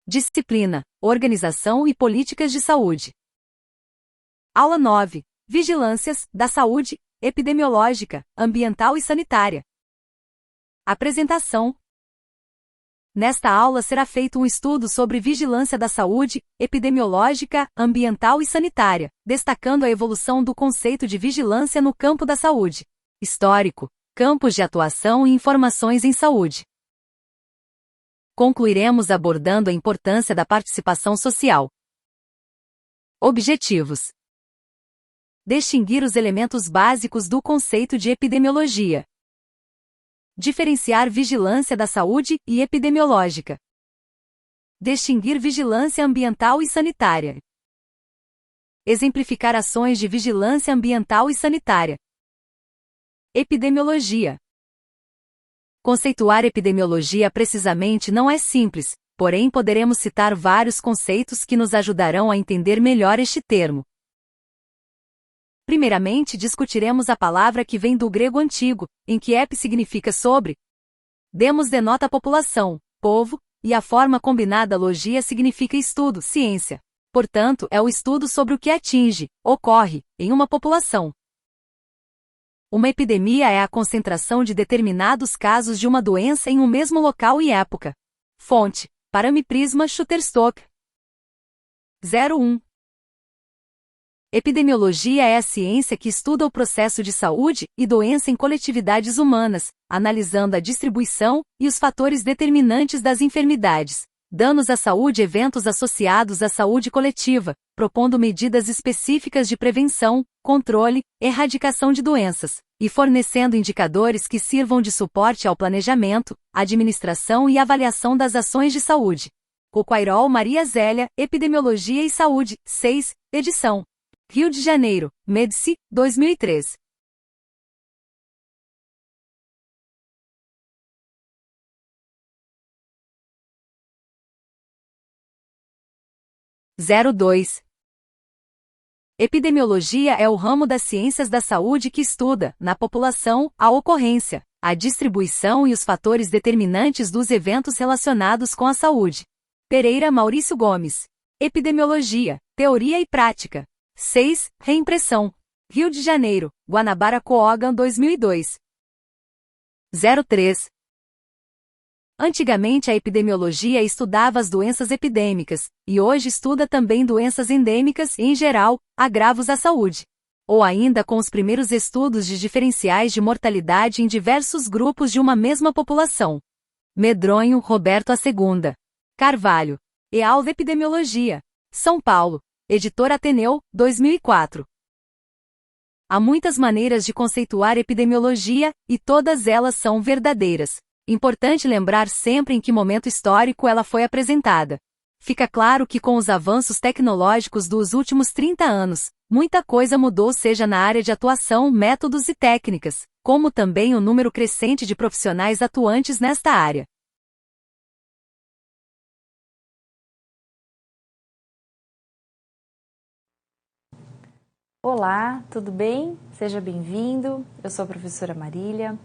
Disciplina: Organização e Políticas de Saúde. Aula 9. Vigilâncias da saúde, epidemiológica, ambiental e sanitária. Apresentação. Nesta aula será feito um estudo sobre vigilância da saúde, epidemiológica, ambiental e sanitária, destacando a evolução do conceito de vigilância no campo da saúde. Histórico, campos de atuação e informações em saúde. Concluiremos abordando a importância da participação social. Objetivos: distinguir os elementos básicos do conceito de epidemiologia. Diferenciar vigilância da saúde e epidemiológica. Distinguir vigilância ambiental e sanitária. Exemplificar ações de vigilância ambiental e sanitária. Epidemiologia. Conceituar epidemiologia precisamente não é simples, porém poderemos citar vários conceitos que nos ajudarão a entender melhor este termo. Primeiramente discutiremos a palavra que vem do grego antigo, em que ep significa sobre, demos denota população, povo, e a forma combinada logia significa estudo, ciência. Portanto, é o estudo sobre o que atinge, ocorre, em uma população. Uma epidemia é a concentração de determinados casos de uma doença em um mesmo local e época. Fonte: Parame-Prisma Shutterstock. 01. Epidemiologia é a ciência que estuda o processo de saúde e doença em coletividades humanas, analisando a distribuição e os fatores determinantes das enfermidades, danos à saúde e eventos associados à saúde coletiva, propondo medidas específicas de prevenção, controle, erradicação de doenças, e fornecendo indicadores que sirvam de suporte ao planejamento, administração e avaliação das ações de saúde. Coquairol Maria Zélia, Epidemiologia e Saúde, 6, edição. Rio de Janeiro, Medici, 2003. Zero 2. Epidemiologia é o ramo das ciências da saúde que estuda, na população, a ocorrência, a distribuição e os fatores determinantes dos eventos relacionados com a saúde. Pereira Maurício Gomes. Epidemiologia, Teoria e Prática. 6. Reimpressão. Rio de Janeiro, Guanabara Coagan 2002. 03. Antigamente a epidemiologia estudava as doenças epidêmicas, e hoje estuda também doenças endêmicas e, em geral, agravos à saúde. Ou ainda com os primeiros estudos de diferenciais de mortalidade em diversos grupos de uma mesma população. Medronho, Roberto a Segunda. Carvalho. EAL Epidemiologia. São Paulo. Editora Ateneu, 2004. Há muitas maneiras de conceituar epidemiologia, e todas elas são verdadeiras. Importante lembrar sempre em que momento histórico ela foi apresentada. Fica claro que com os avanços tecnológicos dos últimos 30 anos, muita coisa mudou, seja na área de atuação, métodos e técnicas, como também o número crescente de profissionais atuantes nesta área. Olá, tudo bem? Seja bem-vindo. Eu sou a professora Marília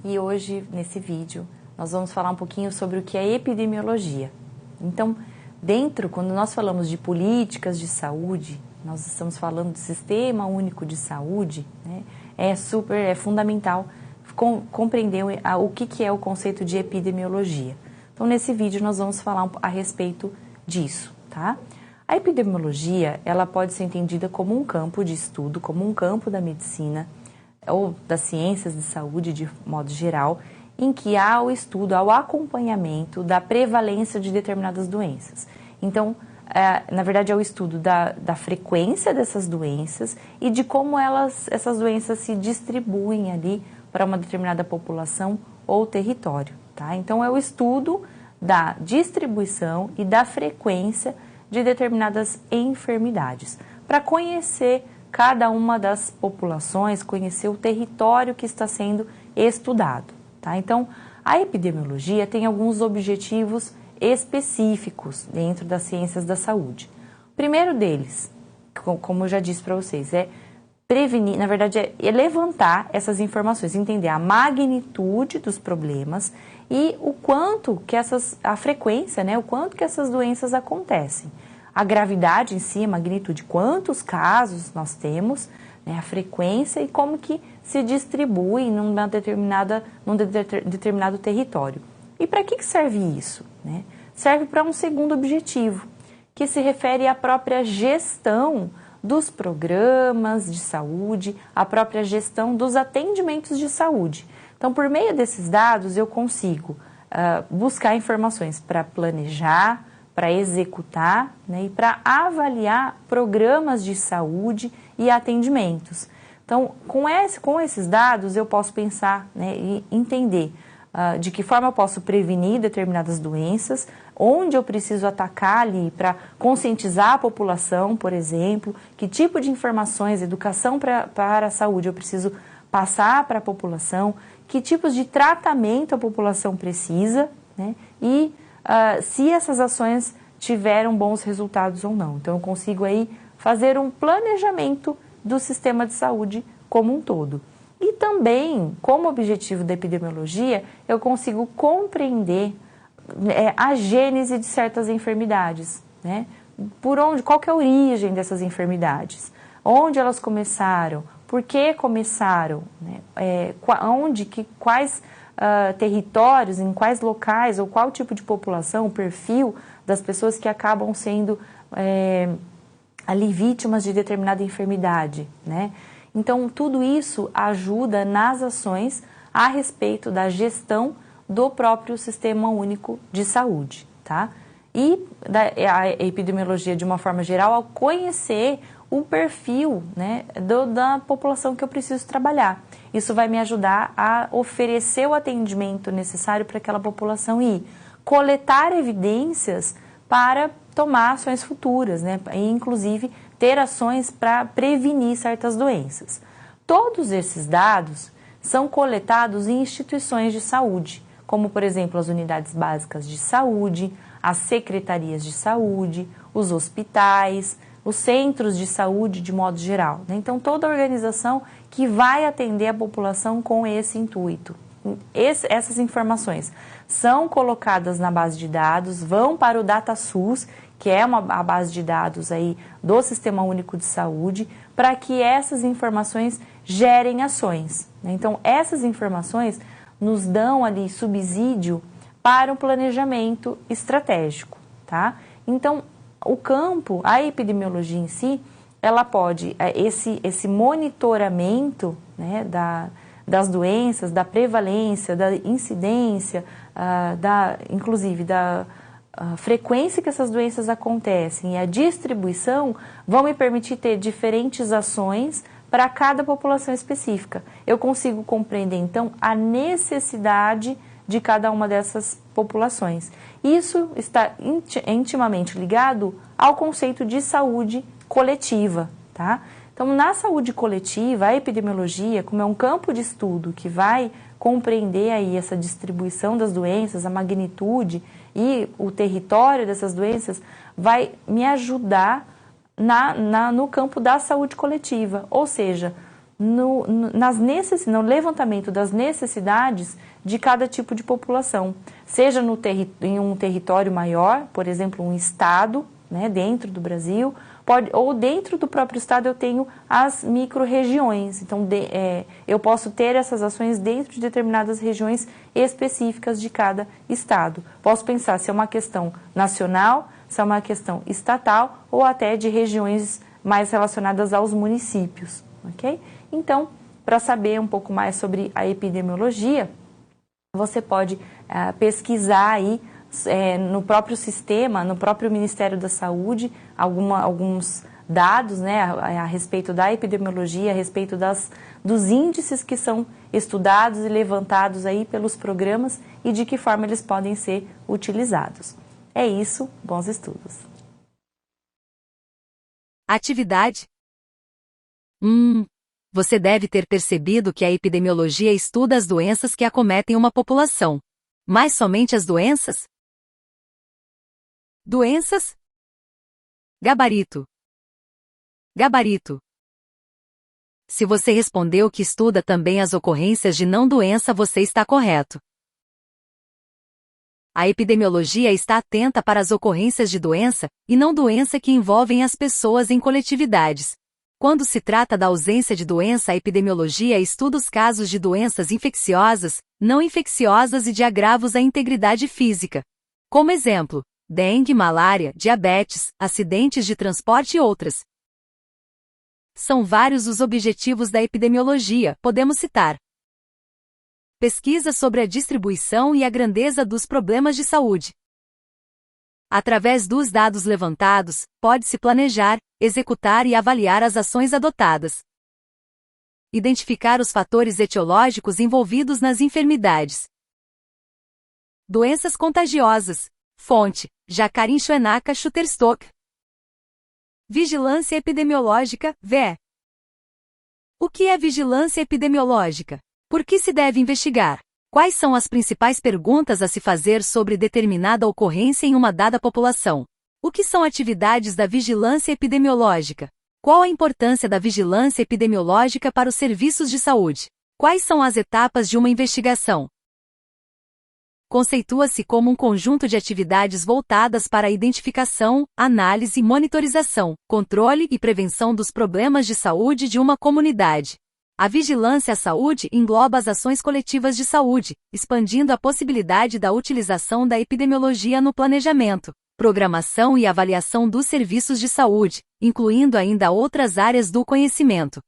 e hoje, nesse vídeo, nós vamos falar um pouquinho sobre o que é epidemiologia. Então, quando nós falamos de políticas de saúde, nós estamos falando de Sistema Único de Saúde, né? É fundamental compreender o que é o conceito de epidemiologia. Então, nesse vídeo, nós vamos falar a respeito disso, tá? A epidemiologia, ela pode ser entendida como um campo de estudo, como um campo da medicina ou das ciências de saúde de modo geral, em que há o estudo, há o acompanhamento da prevalência de determinadas doenças. Então, na verdade, é o estudo da frequência dessas doenças e de como essas doenças se distribuem ali para uma determinada população ou território, tá? Então, é o estudo da distribuição e da frequência de determinadas enfermidades, para conhecer cada uma das populações, conhecer o território que está sendo estudado, tá? Então, a epidemiologia tem alguns objetivos específicos dentro das ciências da saúde. O primeiro deles, como eu já disse para vocês, é prevenir, na verdade, é levantar essas informações, entender a magnitude dos problemas e o quanto que a frequência, né, o quanto que essas doenças acontecem. A gravidade em si, a magnitude, quantos casos nós temos, né, a frequência e como que se distribui num determinado território. E para que serve isso, né? Serve para um segundo objetivo, que se refere à própria gestão dos programas de saúde, a própria gestão dos atendimentos de saúde. Então, por meio desses dados, eu consigo buscar informações para planejar, para executar, né, e para avaliar programas de saúde e atendimentos. Então, com esses dados, eu posso pensar, né, e entender de que forma eu posso prevenir determinadas doenças, onde eu preciso atacar ali para conscientizar a população, por exemplo, que tipo de informações, educação para a saúde eu preciso passar para a população, que tipos de tratamento a população precisa, né, e se essas ações tiveram bons resultados ou não. Então, eu consigo aí fazer um planejamento do sistema de saúde como um todo. E também, como objetivo da epidemiologia, eu consigo compreender a gênese de certas enfermidades, né? Qual que é a origem dessas enfermidades? Onde elas começaram? Por que começaram? Né? Quais territórios, em quais locais, ou qual tipo de população, o perfil das pessoas que acabam sendo ali vítimas de determinada enfermidade, né? Então, tudo isso ajuda nas ações a respeito da gestão do próprio Sistema Único de Saúde, tá? E a epidemiologia, de uma forma geral, ao conhecer o perfil, né, da população que eu preciso trabalhar. Isso vai me ajudar a oferecer o atendimento necessário para aquela população e coletar evidências para tomar ações futuras, né, e inclusive ter ações para prevenir certas doenças. Todos esses dados são coletados em instituições de saúde, como, por exemplo, as unidades básicas de saúde, as secretarias de saúde, os hospitais, os centros de saúde de modo geral, né? Então, toda organização que vai atender a população com esse intuito. Essas informações são colocadas na base de dados, vão para o DataSUS, que é a base de dados aí do Sistema Único de Saúde, para que essas informações gerem ações, né? Então, essas informações nos dão ali subsídio para um planejamento estratégico, tá? Então, o campo, a epidemiologia em si, ela pode, esse monitoramento, né, das doenças, da prevalência, da incidência, inclusive da frequência que essas doenças acontecem e a distribuição vão me permitir ter diferentes ações para cada população específica. Eu consigo compreender, então, a necessidade de cada uma dessas populações. Isso está intimamente ligado ao conceito de saúde coletiva, tá? Então, na saúde coletiva, a epidemiologia, como é um campo de estudo que vai compreender aí essa distribuição das doenças, a magnitude e o território dessas doenças, vai me ajudar no campo da saúde coletiva, ou seja, no levantamento das necessidades de cada tipo de população, seja em um território maior, por exemplo, um estado, né, dentro do Brasil, ou dentro do próprio estado eu tenho as micro-regiões, então eu posso ter essas ações dentro de determinadas regiões específicas de cada estado. Posso pensar se é uma questão nacional, se é uma questão estatal ou até de regiões mais relacionadas aos municípios, ok? Então, para saber um pouco mais sobre a epidemiologia, você pode pesquisar aí no próprio sistema, no próprio Ministério da Saúde, alguns dados, né, a respeito da epidemiologia, a respeito dos índices que são estudados e levantados aí pelos programas e de que forma eles podem ser utilizados. É isso, bons estudos. Atividade. Você deve ter percebido que a epidemiologia estuda as doenças que acometem uma população. Mas somente as doenças? Doenças? Gabarito. Gabarito. Se você respondeu que estuda também as ocorrências de não doença, você está correto. A epidemiologia está atenta para as ocorrências de doença e não doença que envolvem as pessoas em coletividades. Quando se trata da ausência de doença, a epidemiologia estuda os casos de doenças infecciosas, não infecciosas e de agravos à integridade física. Como exemplo, dengue, malária, diabetes, acidentes de transporte e outras. São vários os objetivos da epidemiologia, podemos citar: pesquisa sobre a distribuição e a grandeza dos problemas de saúde. Através dos dados levantados, pode-se planejar, executar e avaliar as ações adotadas. Identificar os fatores etiológicos envolvidos nas enfermidades. Doenças contagiosas. Fonte: Jacqueline Schwenaka Shutterstock. Vigilância epidemiológica, VE. O que é vigilância epidemiológica? Por que se deve investigar? Quais são as principais perguntas a se fazer sobre determinada ocorrência em uma dada população? O que são atividades da vigilância epidemiológica? Qual a importância da vigilância epidemiológica para os serviços de saúde? Quais são as etapas de uma investigação? Conceitua-se como um conjunto de atividades voltadas para a identificação, análise, monitorização, controle e prevenção dos problemas de saúde de uma comunidade. A vigilância à saúde engloba as ações coletivas de saúde, expandindo a possibilidade da utilização da epidemiologia no planejamento, programação e avaliação dos serviços de saúde, incluindo ainda outras áreas do conhecimento.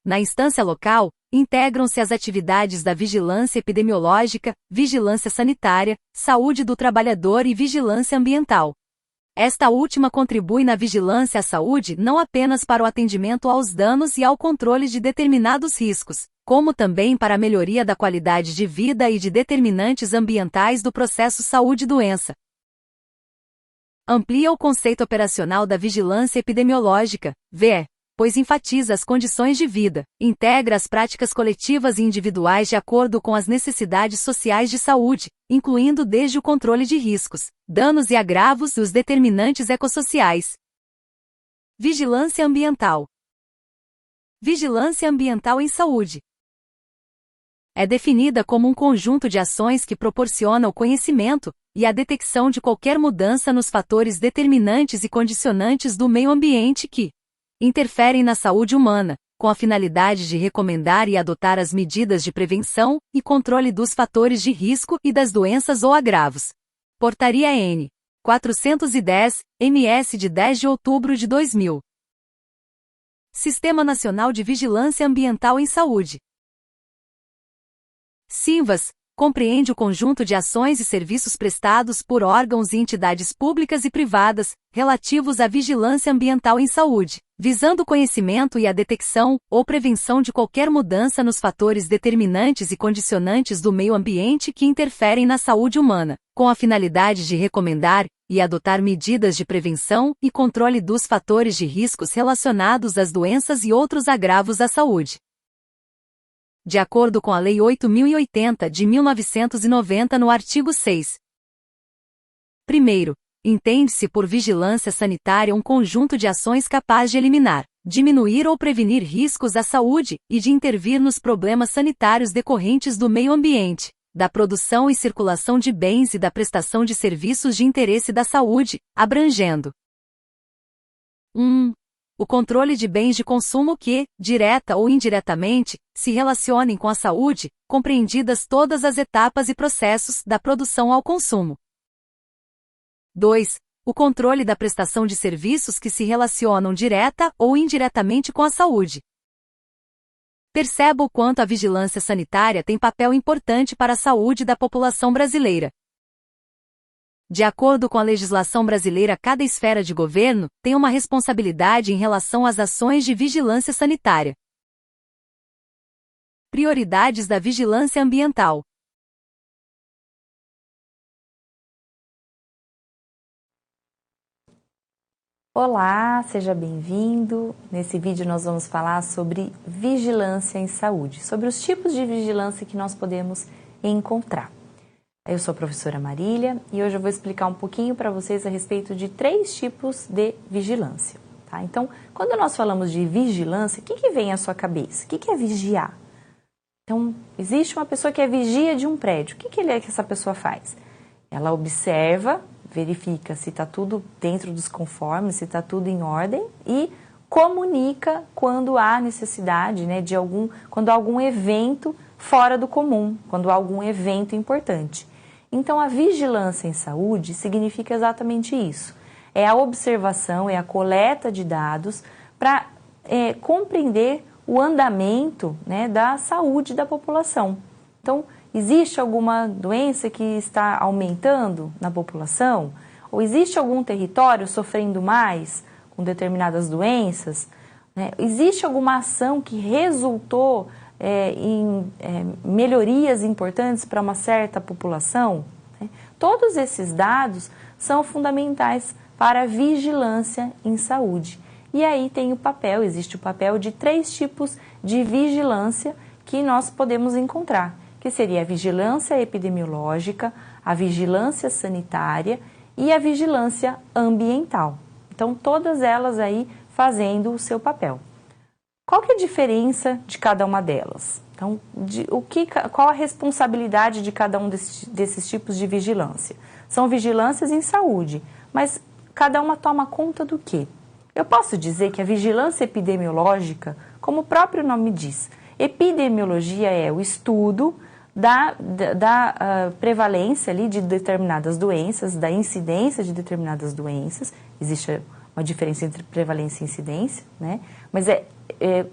Na instância local, integram-se as atividades da vigilância epidemiológica, vigilância sanitária, saúde do trabalhador e vigilância ambiental. Esta última contribui na vigilância à saúde não apenas para o atendimento aos danos e ao controle de determinados riscos, como também para a melhoria da qualidade de vida e de determinantes ambientais do processo saúde-doença. Amplia o conceito operacional da vigilância epidemiológica, VE, pois enfatiza as condições de vida, integra as práticas coletivas e individuais de acordo com as necessidades sociais de saúde, incluindo desde o controle de riscos, danos e agravos e os determinantes ecossociais. Vigilância ambiental. Vigilância ambiental em saúde. É definida como um conjunto de ações que proporciona o conhecimento e a detecção de qualquer mudança nos fatores determinantes e condicionantes do meio ambiente que interferem na saúde humana, com a finalidade de recomendar e adotar as medidas de prevenção e controle dos fatores de risco e das doenças ou agravos. Portaria N. 410, MS de 10 de outubro de 2000. Sistema Nacional de Vigilância Ambiental em Saúde. SINVAS compreende o conjunto de ações e serviços prestados por órgãos e entidades públicas e privadas, relativos à vigilância ambiental em saúde, visando o conhecimento e a detecção ou prevenção de qualquer mudança nos fatores determinantes e condicionantes do meio ambiente que interferem na saúde humana, com a finalidade de recomendar e adotar medidas de prevenção e controle dos fatores de riscos relacionados às doenças e outros agravos à saúde. De acordo com a Lei 8.080 de 1990 no artigo 6. Primeiro, entende-se por vigilância sanitária um conjunto de ações capaz de eliminar, diminuir ou prevenir riscos à saúde e de intervir nos problemas sanitários decorrentes do meio ambiente, da produção e circulação de bens e da prestação de serviços de interesse da saúde, abrangendo 1. O controle de bens de consumo que, direta ou indiretamente, se relacionem com a saúde, compreendidas todas as etapas e processos da produção ao consumo. 2. O controle da prestação de serviços que se relacionam direta ou indiretamente com a saúde. Perceba o quanto a vigilância sanitária tem papel importante para a saúde da população brasileira. De acordo com a legislação brasileira, cada esfera de governo tem uma responsabilidade em relação às ações de vigilância sanitária. Prioridades da vigilância ambiental. Olá, seja bem-vindo. Nesse vídeo nós vamos falar sobre vigilância em saúde, sobre os tipos de vigilância que nós podemos encontrar. Eu sou a professora Marília e hoje eu vou explicar um pouquinho para vocês a respeito de 3 tipos de vigilância, Tá? Então, quando nós falamos de vigilância, o que vem à sua cabeça? O que é vigiar? Então, existe uma pessoa que é vigia de um prédio. O que essa pessoa faz? Ela observa, verifica se está tudo dentro dos conformes, se está tudo em ordem e comunica quando há necessidade, né, quando há algum evento fora do comum, quando há algum evento importante. Então, a vigilância em saúde significa exatamente isso. É a observação, é a coleta de dados para compreender o andamento, né, da saúde da população. Então, existe alguma doença que está aumentando na população? Ou existe algum território sofrendo mais com determinadas doenças? Né? Existe alguma ação que resultou em melhorias importantes para uma certa população? Né? Todos esses dados são fundamentais para a vigilância em saúde. E aí existe o papel de 3 tipos de vigilância que nós podemos encontrar, que seria a vigilância epidemiológica, a vigilância sanitária e a vigilância ambiental. Então, todas elas aí fazendo o seu papel. Qual que é a diferença de cada uma delas? Então, qual a responsabilidade de cada um desses tipos de vigilância? São vigilâncias em saúde, mas cada uma toma conta do quê? Eu posso dizer que a vigilância epidemiológica, como o próprio nome diz, epidemiologia é o estudo da prevalência ali de determinadas doenças, da incidência de determinadas doenças. Existe uma diferença entre prevalência e incidência, né? Mas é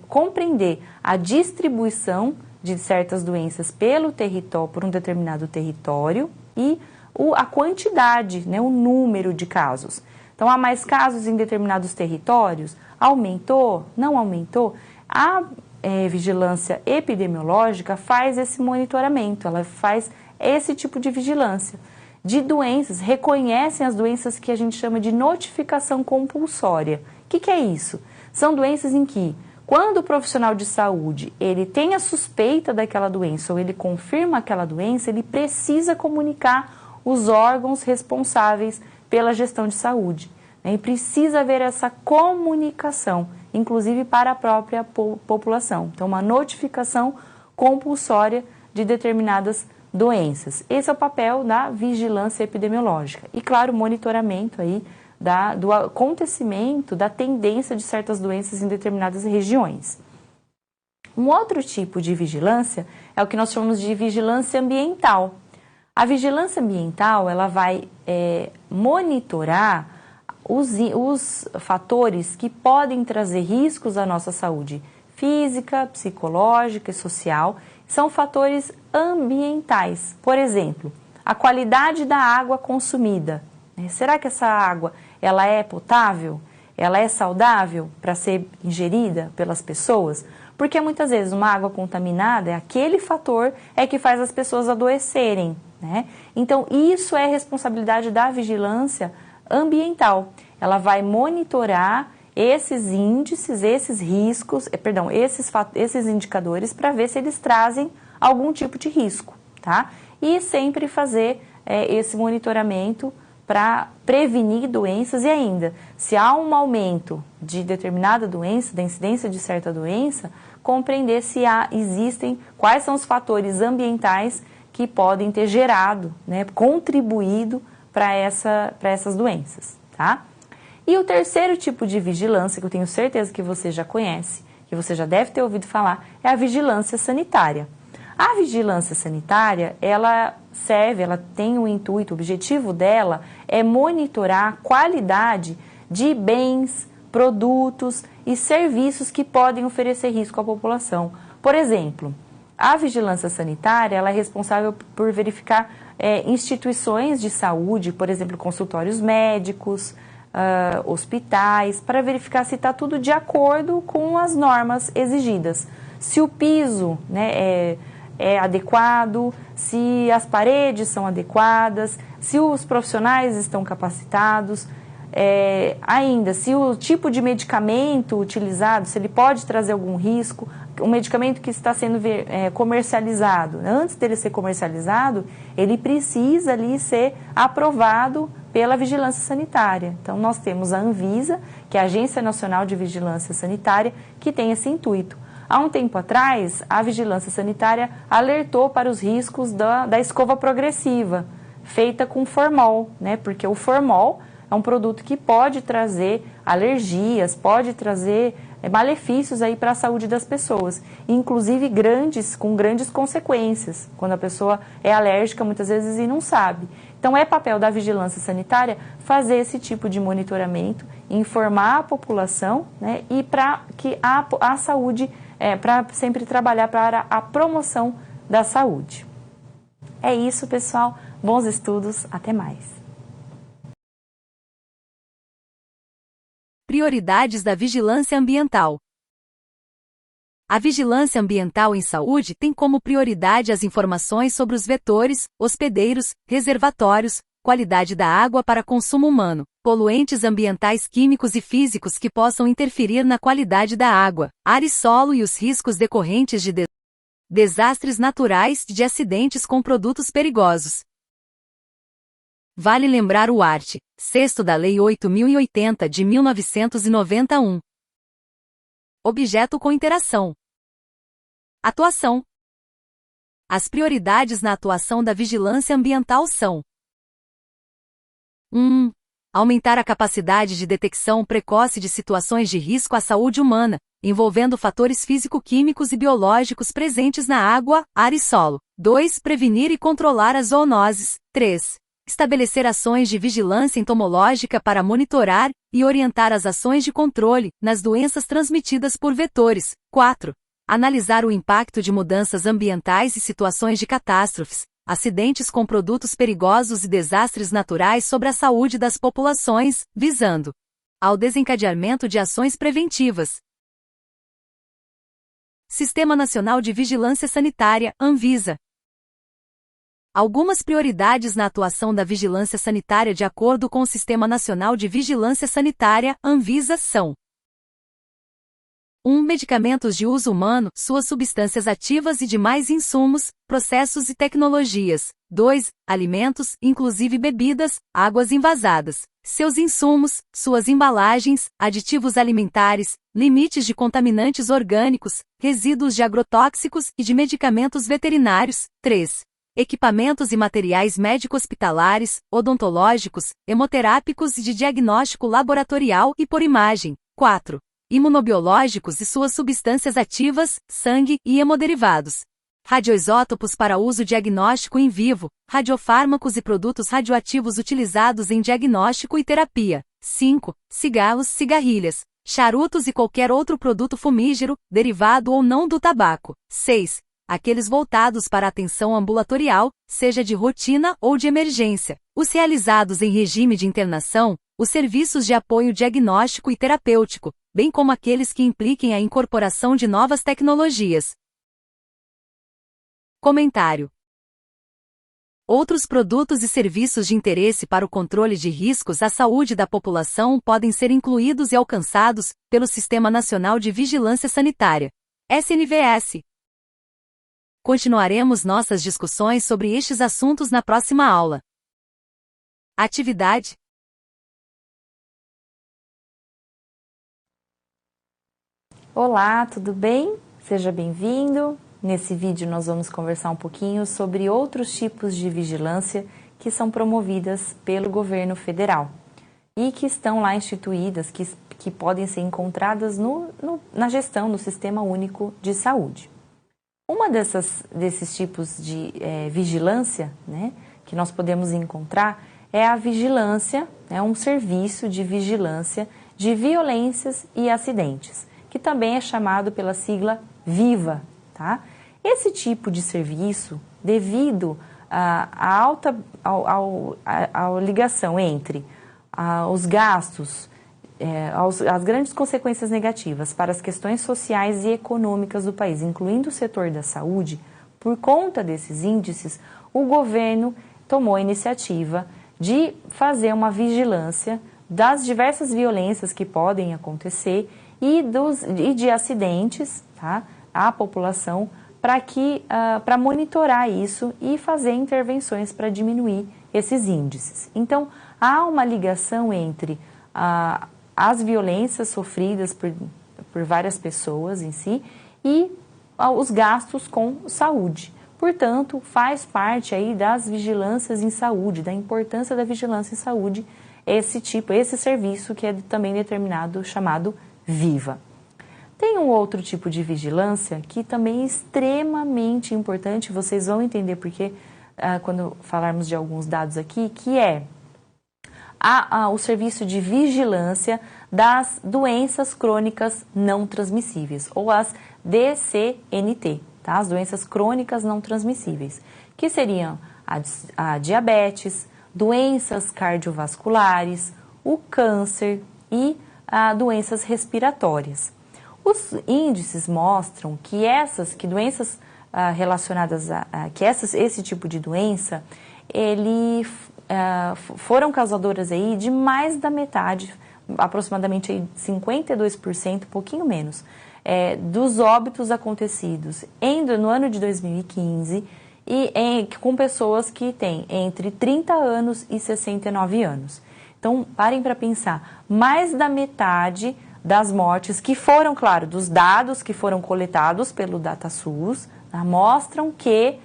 compreender a distribuição de certas doenças pelo território, por um determinado território e a quantidade, né, o número de casos. Então, há mais casos em determinados territórios? Aumentou? Não aumentou? A vigilância epidemiológica faz esse monitoramento, ela faz esse tipo de vigilância. De doenças, reconhecem as doenças que a gente chama de notificação compulsória. O que é isso? São doenças em que, quando o profissional de saúde ele tem a suspeita daquela doença ou ele confirma aquela doença, ele precisa comunicar os órgãos responsáveis pela gestão de saúde. Né? E precisa haver essa comunicação, inclusive para a própria população. Então, uma notificação compulsória de determinadas doenças. Esse é o papel da vigilância epidemiológica. E, claro, monitoramento aí do acontecimento, da tendência de certas doenças em determinadas regiões. Um outro tipo de vigilância é o que nós chamamos de vigilância ambiental. A vigilância ambiental, ela vai monitorar os fatores que podem trazer riscos à nossa saúde física, psicológica e social. São fatores ambientais. Por exemplo, a qualidade da água consumida. Será que essa água ela é potável? Ela é saudável para ser ingerida pelas pessoas? Porque muitas vezes uma água contaminada, aquele fator que faz as pessoas adoecerem. Né? Então, isso é responsabilidade da vigilância ambiental. Ela vai monitorar esses índices, esses riscos, esses indicadores para ver se eles trazem algum tipo de risco, tá? E sempre fazer esse monitoramento para prevenir doenças e ainda, se há um aumento de determinada doença, da incidência de certa doença, compreender se existem, quais são os fatores ambientais que podem ter gerado, né, contribuído para essas doenças, tá? E o terceiro tipo de vigilância, que eu tenho certeza que você já conhece, que você já deve ter ouvido falar, é a vigilância sanitária. A vigilância sanitária, ela tem o intuito, o objetivo dela é monitorar a qualidade de bens, produtos e serviços que podem oferecer risco à população. Por exemplo, a vigilância sanitária, ela é responsável por verificar instituições de saúde, por exemplo, consultórios médicos, hospitais, para verificar se está tudo de acordo com as normas exigidas. Se o piso, né, é adequado, se as paredes são adequadas, se os profissionais estão capacitados, ainda se o tipo de medicamento utilizado, se ele pode trazer algum risco, o medicamento que está sendo comercializado, antes dele ser comercializado, ele precisa ali ser aprovado pela Vigilância Sanitária. Então, nós temos a Anvisa, que é a Agência Nacional de Vigilância Sanitária, que tem esse intuito. Há um tempo atrás, a Vigilância Sanitária alertou para os riscos da escova progressiva, feita com formol, né? Porque o formol é um produto que pode trazer alergias, pode trazer malefícios aí para a saúde das pessoas, inclusive com grandes consequências, quando a pessoa é alérgica muitas vezes e não sabe. Então é papel da vigilância sanitária fazer esse tipo de monitoramento, informar a população, né, e para que a saúde, para sempre trabalhar para a promoção da saúde. É isso, pessoal. Bons estudos. Até mais. Prioridades da vigilância ambiental. A vigilância ambiental em saúde tem como prioridade as informações sobre os vetores, hospedeiros, reservatórios, qualidade da água para consumo humano, poluentes ambientais químicos e físicos que possam interferir na qualidade da água, ar e solo e os riscos decorrentes de desastres naturais e de acidentes com produtos perigosos. Vale lembrar o art. 6º da Lei 8.080 de 1991. Objeto com interação. Atuação. As prioridades na atuação da vigilância ambiental são: 1. Aumentar a capacidade de detecção precoce de situações de risco à saúde humana, envolvendo fatores físico-químicos e biológicos presentes na água, ar e solo. 2. Prevenir e controlar as zoonoses. 3. Estabelecer ações de vigilância entomológica para monitorar e orientar as ações de controle nas doenças transmitidas por vetores. 4. Analisar o impacto de mudanças ambientais e situações de catástrofes, acidentes com produtos perigosos e desastres naturais sobre a saúde das populações, visando ao desencadeamento de ações preventivas. Sistema Nacional de Vigilância Sanitária, Anvisa. Algumas prioridades na atuação da vigilância sanitária de acordo com o Sistema Nacional de Vigilância Sanitária, Anvisa, são: 1. Medicamentos de uso humano, suas substâncias ativas e demais insumos, processos e tecnologias. 2. Alimentos, inclusive bebidas, águas envasadas, seus insumos, suas embalagens, aditivos alimentares, limites de contaminantes orgânicos, resíduos de agrotóxicos e de medicamentos veterinários. 3. Equipamentos e materiais médico-hospitalares, odontológicos, hemoterápicos e de diagnóstico laboratorial e por imagem. 4. Imunobiológicos e suas substâncias ativas, sangue e hemoderivados. Radioisótopos para uso diagnóstico in vivo, radiofármacos e produtos radioativos utilizados em diagnóstico e terapia. 5. Cigarros, cigarrilhas, charutos e qualquer outro produto fumígero, derivado ou não do tabaco. 6. Aqueles voltados para a atenção ambulatorial, seja de rotina ou de emergência. Os realizados em regime de internação, os serviços de apoio diagnóstico e terapêutico, bem como aqueles que impliquem a incorporação de novas tecnologias. Comentário. Outros produtos e serviços de interesse para o controle de riscos à saúde da população podem ser incluídos e alcançados pelo Sistema Nacional de Vigilância Sanitária, SNVS. Continuaremos nossas discussões sobre estes assuntos na próxima aula. Atividade. Olá, tudo bem? Seja bem-vindo. Nesse vídeo nós vamos conversar um pouquinho sobre outros tipos de vigilância que são promovidas pelo governo federal e que estão lá instituídas, que podem ser encontradas na gestão do Sistema Único de Saúde. Uma desses tipos de vigilância, né, que nós podemos encontrar é a vigilância, um serviço de vigilância de violências e acidentes, que também é chamado pela sigla VIVA. Tá? Esse tipo de serviço, devido à ligação entre os gastos, as grandes consequências negativas para as questões sociais e econômicas do país, incluindo o setor da saúde, por conta desses índices, o governo tomou a iniciativa de fazer uma vigilância das diversas violências que podem acontecer e de acidentes, tá, à população, para monitorar isso e fazer intervenções para diminuir esses índices. Então, há uma ligação entre as violências sofridas por várias pessoas em si e os gastos com saúde. Portanto, faz parte aí das vigilâncias em saúde, da importância da vigilância em saúde, esse serviço que é também determinado, chamado VIVA. Tem um outro tipo de vigilância que também é extremamente importante, vocês vão entender porque quando falarmos de alguns dados aqui, que é o serviço de vigilância das doenças crônicas não transmissíveis, ou as DCNT, tá? As doenças crônicas não transmissíveis, que seriam a diabetes, doenças cardiovasculares, o câncer e doenças respiratórias. Os índices mostram que doenças relacionadas esse tipo de doença, foram causadoras aí de mais da metade, aproximadamente aí 52%, um pouquinho menos, dos óbitos acontecidos no ano de 2015 com pessoas que têm entre 30 anos e 69 anos. Então, parem para pensar, mais da metade das mortes que foram, claro, dos dados que foram coletados pelo DataSUS, mostram que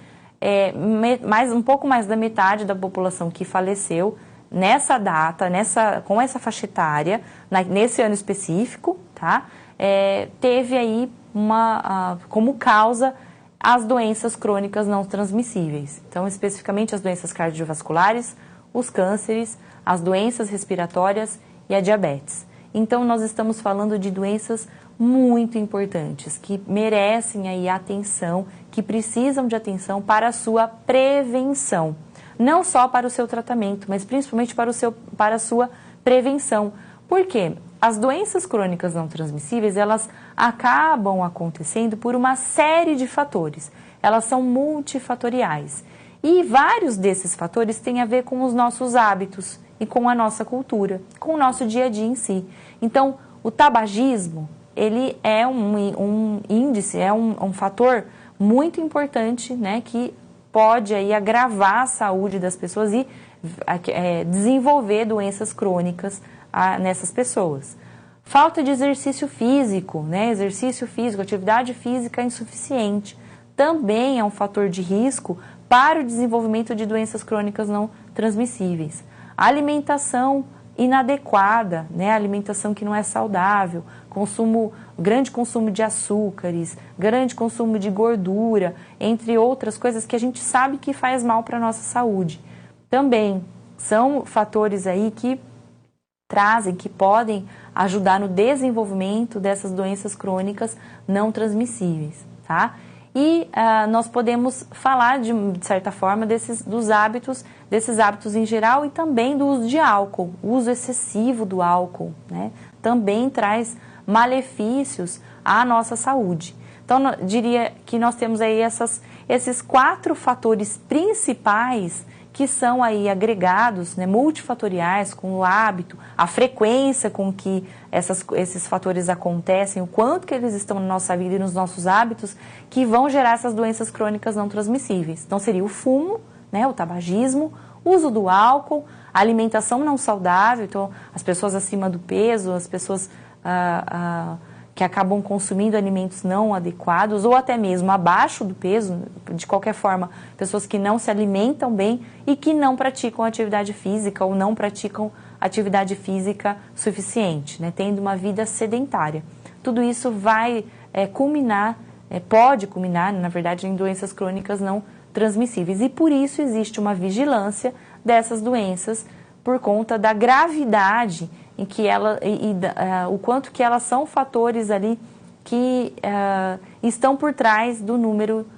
um pouco mais da metade da população que faleceu nessa data, com essa faixa etária, nesse ano específico, tá? Teve aí como causa as doenças crônicas não transmissíveis. Então, especificamente as doenças cardiovasculares, os cânceres, as doenças respiratórias e a diabetes. Então, nós estamos falando de doenças muito importantes, que merecem aí atenção, que precisam de atenção para a sua prevenção. Não só para o seu tratamento, mas principalmente para a sua prevenção. Por quê? As doenças crônicas não transmissíveis, elas acabam acontecendo por uma série de fatores. Elas são multifatoriais. E vários desses fatores têm a ver com os nossos hábitos e com a nossa cultura, com o nosso dia a dia em si. Então, o tabagismo, ele é um índice, um fator muito importante, né, que pode aí agravar a saúde das pessoas e desenvolver doenças crônicas nessas pessoas. Falta de exercício físico, né, atividade física insuficiente, também é um fator de risco para o desenvolvimento de doenças crônicas não transmissíveis. A alimentação inadequada, né, alimentação que não é saudável, grande consumo de açúcares, grande consumo de gordura, entre outras coisas que a gente sabe que faz mal para a nossa saúde. Também são fatores aí que podem ajudar no desenvolvimento dessas doenças crônicas não transmissíveis, tá? E nós podemos falar, de certa forma, desses hábitos em geral e também do uso de álcool. O uso excessivo do álcool, né, também traz malefícios à nossa saúde. Então, eu diria que nós temos aí esses 4 fatores principais que são aí agregados, né, multifatoriais, com o hábito, a frequência com que esses fatores acontecem, o quanto que eles estão na nossa vida e nos nossos hábitos, que vão gerar essas doenças crônicas não transmissíveis. Então, seria o fumo, né, o tabagismo, o uso do álcool, a alimentação não saudável, então, as pessoas acima do peso, as pessoas que acabam consumindo alimentos não adequados ou até mesmo abaixo do peso, de qualquer forma, pessoas que não se alimentam bem e que não praticam atividade física ou não praticam atividade física suficiente, né, tendo uma vida sedentária. Tudo isso vai pode culminar, na verdade, em doenças crônicas não transmissíveis. E por isso existe uma vigilância dessas doenças por conta da gravidade em que o quanto que elas são fatores ali que estão por trás do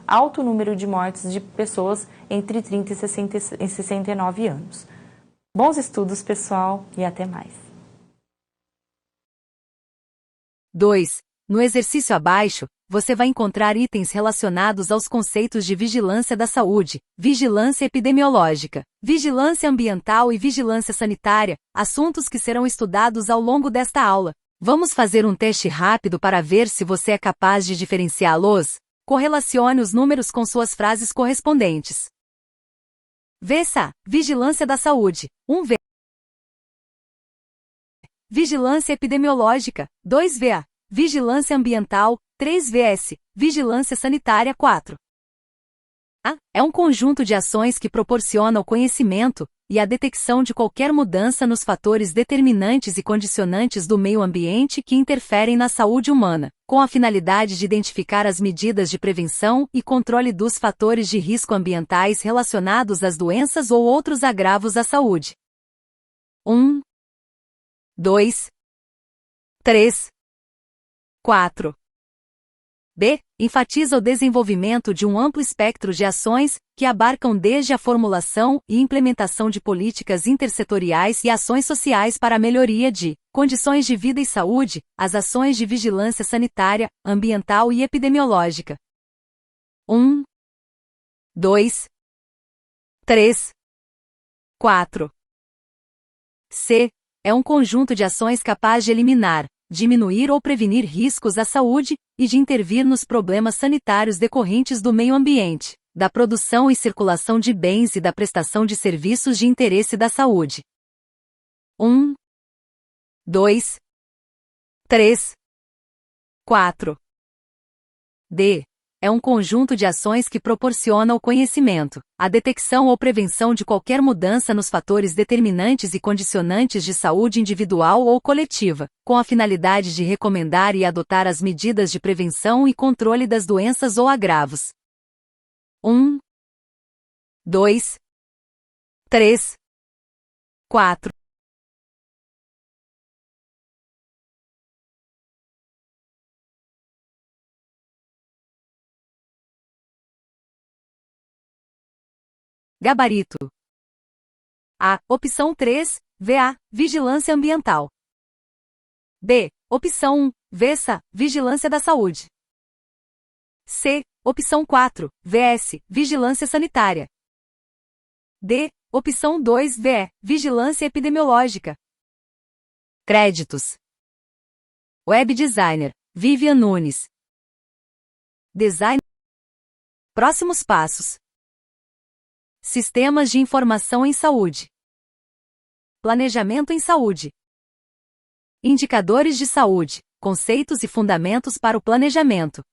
alto número de mortes de pessoas entre 30 e 69 anos. Bons estudos, pessoal, e até mais. 2. No exercício abaixo, você vai encontrar itens relacionados aos conceitos de vigilância da saúde, vigilância epidemiológica, vigilância ambiental e vigilância sanitária, assuntos que serão estudados ao longo desta aula. Vamos fazer um teste rápido para ver se você é capaz de diferenciá-los? Correlacione os números com suas frases correspondentes. VSA, Vigilância da Saúde, 1 Vigilância epidemiológica. 2VA. Vigilância ambiental. 3VS. Vigilância sanitária. 4. A. É um conjunto de ações que proporciona o conhecimento e a detecção de qualquer mudança nos fatores determinantes e condicionantes do meio ambiente que interferem na saúde humana, com a finalidade de identificar as medidas de prevenção e controle dos fatores de risco ambientais relacionados às doenças ou outros agravos à saúde. 1, 2, 3, 4. B. Enfatiza o desenvolvimento de um amplo espectro de ações, que abarcam desde a formulação e implementação de políticas intersetoriais e ações sociais para a melhoria de condições de vida e saúde, as ações de vigilância sanitária, ambiental e epidemiológica. 1, 2, 3, 4. C. É um conjunto de ações capaz de eliminar, diminuir ou prevenir riscos à saúde, e de intervir nos problemas sanitários decorrentes do meio ambiente, da produção e circulação de bens e da prestação de serviços de interesse da saúde. 1, 2, 3, 4. D. É um conjunto de ações que proporciona o conhecimento, a detecção ou prevenção de qualquer mudança nos fatores determinantes e condicionantes de saúde individual ou coletiva, com a finalidade de recomendar e adotar as medidas de prevenção e controle das doenças ou agravos. 1, 2, 3, 4. Gabarito. A. Opção 3, VA, Vigilância Ambiental. B. Opção 1, VESA, Vigilância da Saúde. C. Opção 4, VS, Vigilância Sanitária. D. Opção 2, VE, Vigilância Epidemiológica. Créditos. Web Designer, Vivian Nunes. Design. Próximos passos. Sistemas de informação em saúde. Planejamento em saúde. Indicadores de saúde, conceitos e fundamentos para o planejamento.